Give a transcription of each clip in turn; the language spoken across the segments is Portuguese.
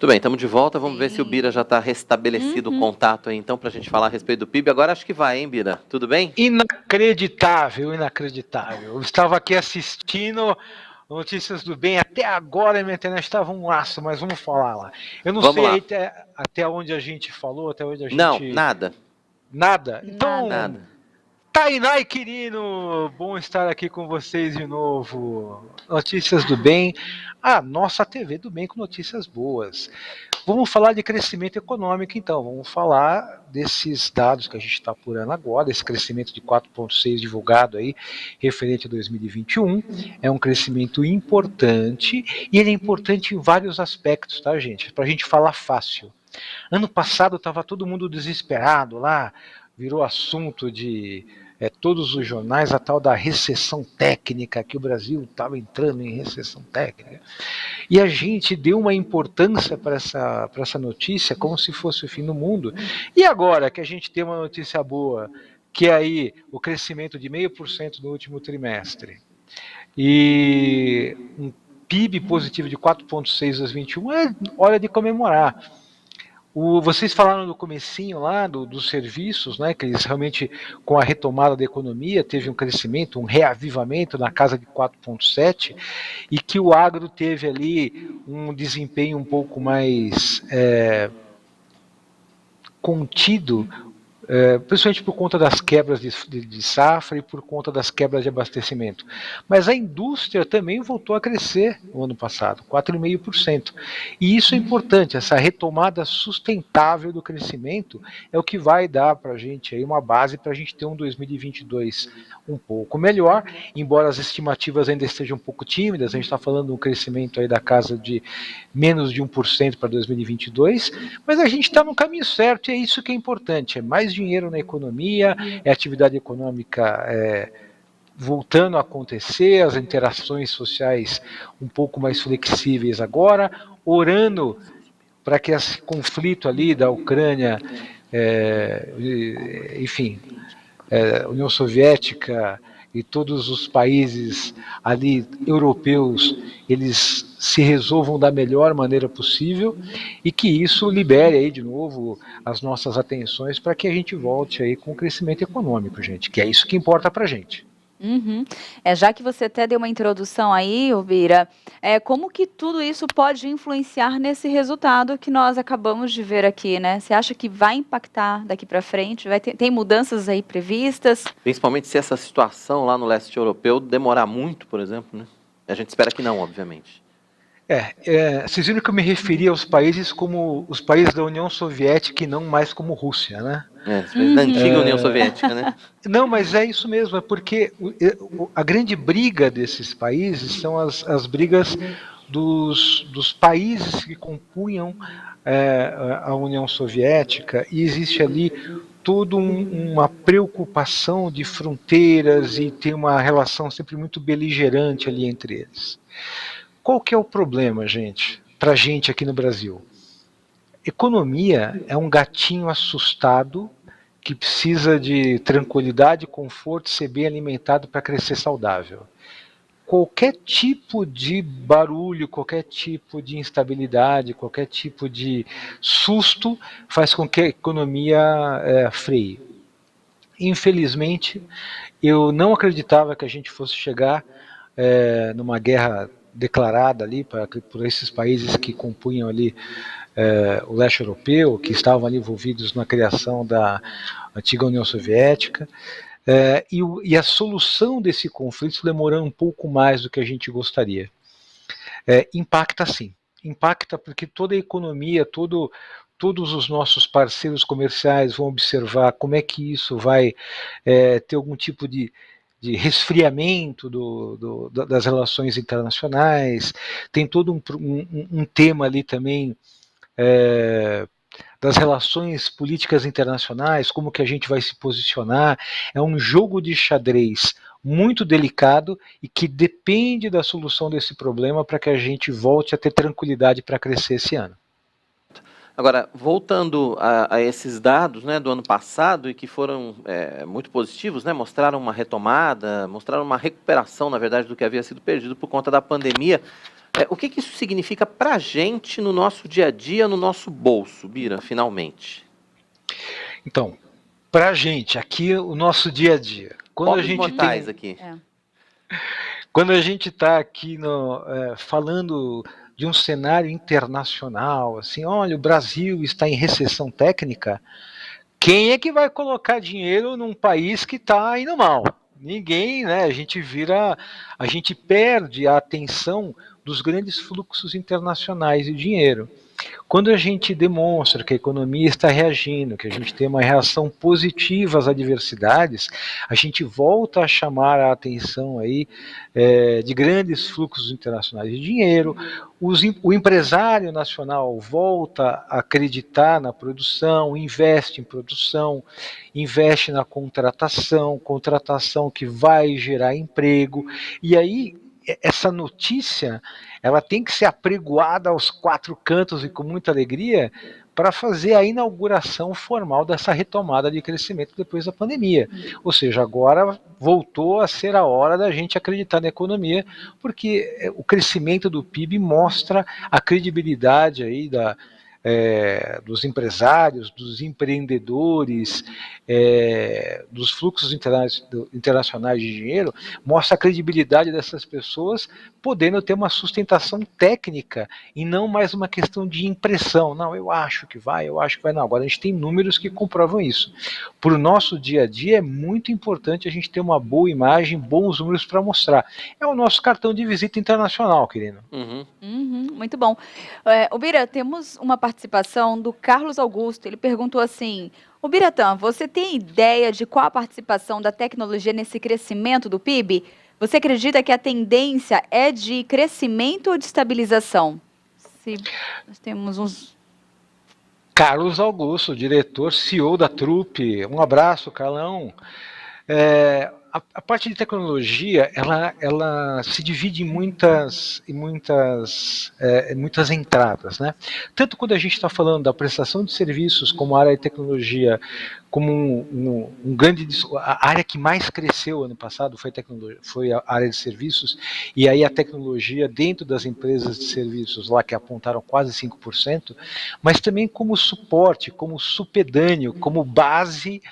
Muito bem, estamos de volta. Vamos ver se o Bira já está restabelecido o contato aí, então, para a gente falar a respeito do PIB. Agora acho que vai, hein, Bira? Tudo bem? Inacreditável, inacreditável. Eu estava aqui assistindo Notícias do Bem, até agora minha internet estava um laço, mas vamos falar lá. Eu não Vamos sei lá. até onde a gente falou, até onde a Não, gente... nada. Nada? Então, Nada. Tainá e Quirino, bom estar aqui com vocês de novo. Notícias do Bem, a nossa TV do Bem com notícias boas. Vamos falar de crescimento econômico, então. Vamos falar desses dados que a gente está apurando agora, esse crescimento de 4,6 divulgado aí, referente a 2021. É um crescimento importante, e ele é importante em vários aspectos, tá, gente? Para a gente falar fácil. Ano passado estava todo mundo desesperado lá, virou assunto de todos os jornais, a tal da recessão técnica, que o Brasil estava entrando em recessão técnica. E a gente deu uma importância para essa notícia como se fosse o fim do mundo. E agora que a gente tem uma notícia boa, que é aí o crescimento de 0,5% no último trimestre, e um PIB positivo de 4,6 às 21, é hora de comemorar. Vocês falaram no comecinho lá dos serviços, né, que eles realmente, com a retomada da economia, teve um crescimento, um reavivamento na casa de 4,7, e que o agro teve ali um desempenho um pouco mais contido, principalmente por conta das quebras de safra e por conta das quebras de abastecimento. Mas a indústria também voltou a crescer no ano passado, 4,5%. E isso é importante, essa retomada sustentável do crescimento é o que vai dar para a gente aí uma base para a gente ter um 2022 um pouco melhor, embora as estimativas ainda estejam um pouco tímidas. A gente está falando de um crescimento aí da casa de menos de 1% para 2022, mas a gente está no caminho certo, e é isso que é importante, é mais dinheiro na economia, é atividade econômica voltando a acontecer, as interações sociais um pouco mais flexíveis agora, orando para que esse conflito ali da Ucrânia, enfim, União Soviética e todos os países ali europeus, eles se resolvam da melhor maneira possível, e que isso libere aí de novo as nossas atenções para que a gente volte aí com o crescimento econômico, gente, que é isso que importa para a gente. Uhum. Já que você até deu uma introdução aí, Bira, como que tudo isso pode influenciar nesse resultado que nós acabamos de ver aqui, né? Você acha que vai impactar daqui para frente? Tem mudanças aí previstas? Principalmente se essa situação lá no leste europeu demorar muito, por exemplo, né? A gente espera que não, obviamente. Vocês viram que eu me referi aos países como os países da União Soviética e não mais como Rússia, né? Da antiga União Soviética, né? Não, mas é isso mesmo, é porque a grande briga desses países são as brigas dos países que compunham a União Soviética, e existe ali toda uma preocupação de fronteiras, e tem uma relação sempre muito beligerante ali entre eles. Qual que é o problema, gente, pra gente aqui no Brasil? Economia é um gatinho assustado que precisa de tranquilidade, conforto, ser bem alimentado para crescer saudável. Qualquer tipo de barulho, qualquer tipo de instabilidade, qualquer tipo de susto faz com que a economia freie. Infelizmente, eu não acreditava que a gente fosse chegar numa guerra declarada ali por esses países que compunham ali o leste europeu, que estavam ali envolvidos na criação da antiga União Soviética, e a solução desse conflito demorando um pouco mais do que a gente gostaria. Impacta sim, impacta porque toda a economia, todos os nossos parceiros comerciais vão observar como é que isso vai ter algum tipo de resfriamento das relações internacionais. Tem todo um tema ali também das relações políticas internacionais, como que a gente vai se posicionar. É um jogo de xadrez muito delicado e que depende da solução desse problema para que a gente volte a ter tranquilidade para crescer esse ano. Agora, voltando a esses dados, né, do ano passado, e que foram muito positivos, né, mostraram uma retomada, mostraram uma recuperação, na verdade, do que havia sido perdido por conta da pandemia. O que isso significa para a gente no nosso dia a dia, no nosso bolso, Bira, finalmente? Então, para a gente, aqui o nosso dia a dia. Pobres mortais aqui. Quando a gente está aqui falando de um cenário internacional, assim, olha, o Brasil está em recessão técnica, quem é que vai colocar dinheiro num país que está indo mal? Ninguém, né? A gente perde a atenção dos grandes fluxos internacionais de dinheiro. Quando a gente demonstra que a economia está reagindo, que a gente tem uma reação positiva às adversidades, a gente volta a chamar a atenção aí de grandes fluxos internacionais de dinheiro, o empresário nacional volta a acreditar na produção, investe em produção, investe na contratação que vai gerar emprego, e aí essa notícia ela tem que ser apregoada aos quatro cantos e com muita alegria para fazer a inauguração formal dessa retomada de crescimento depois da pandemia. Ou seja, agora voltou a ser a hora da gente acreditar na economia, porque o crescimento do PIB mostra a credibilidade aí dos empresários, dos empreendedores, dos fluxos internacionais de dinheiro, mostra a credibilidade dessas pessoas podendo ter uma sustentação técnica e não mais uma questão de impressão. Não, eu acho que vai. Não, agora a gente tem números que comprovam isso. Para o nosso dia a dia é muito importante a gente ter uma boa imagem, bons números para mostrar. É o nosso cartão de visita internacional, querido. Muito bom. Bira, temos uma participação do Carlos Augusto. Ele perguntou assim: o Biratã, você tem ideia de qual a participação da tecnologia nesse crescimento do PIB? Você acredita que a tendência é de crescimento ou de estabilização? Nós temos uns... Carlos Augusto, diretor, CEO da Trupe. Um abraço, Carlão. A parte de tecnologia, ela se divide em muitas entradas, né? Tanto quando a gente está falando da prestação de serviços, como a área de tecnologia, como a área que mais cresceu ano passado foi a área de serviços, e aí a tecnologia dentro das empresas de serviços lá que apontaram quase 5%, mas também como suporte, como supedâneo, como base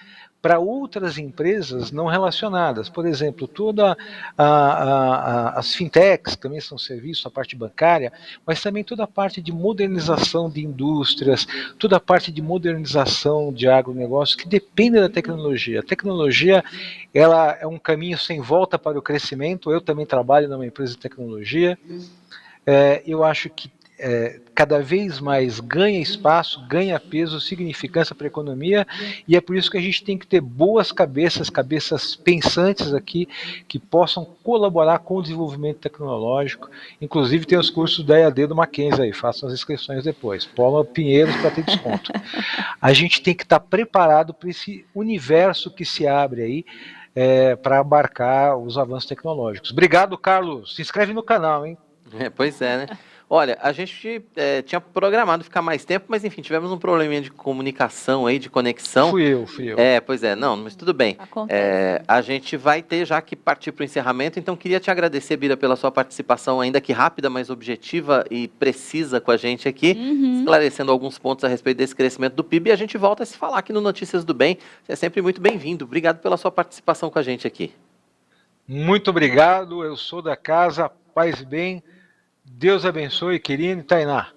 para outras empresas não relacionadas. Por exemplo, todas as fintechs também são serviços, a parte bancária, mas também toda a parte de modernização de indústrias, toda a parte de modernização de agronegócio, que depende da tecnologia. A tecnologia ela é um caminho sem volta para o crescimento. Eu também trabalho numa empresa de tecnologia. Eu acho que cada vez mais ganha espaço, ganha peso, significância para a economia, e é por isso que a gente tem que ter boas cabeças pensantes aqui, que possam colaborar com o desenvolvimento tecnológico. Inclusive tem os cursos da EAD do Mackenzie aí, façam as inscrições depois. Paula Pinheiros para ter desconto. A gente tem que estar preparado para esse universo que se abre aí, para abarcar os avanços tecnológicos. Obrigado, Carlos. Se inscreve no canal, hein? Pois é, né? Olha, a gente tinha programado ficar mais tempo, mas enfim, tivemos um probleminha de comunicação aí, de conexão. Fui eu. Pois é, não, mas tudo bem. A gente vai ter já que partir para o encerramento, então queria te agradecer, Bira, pela sua participação, ainda que rápida, mas objetiva e precisa com a gente aqui, esclarecendo alguns pontos a respeito desse crescimento do PIB, e a gente volta a se falar aqui no Notícias do Bem. Você é sempre muito bem-vindo. Obrigado pela sua participação com a gente aqui. Muito obrigado, eu sou da casa, paz e bem. Deus abençoe, querido Tainá.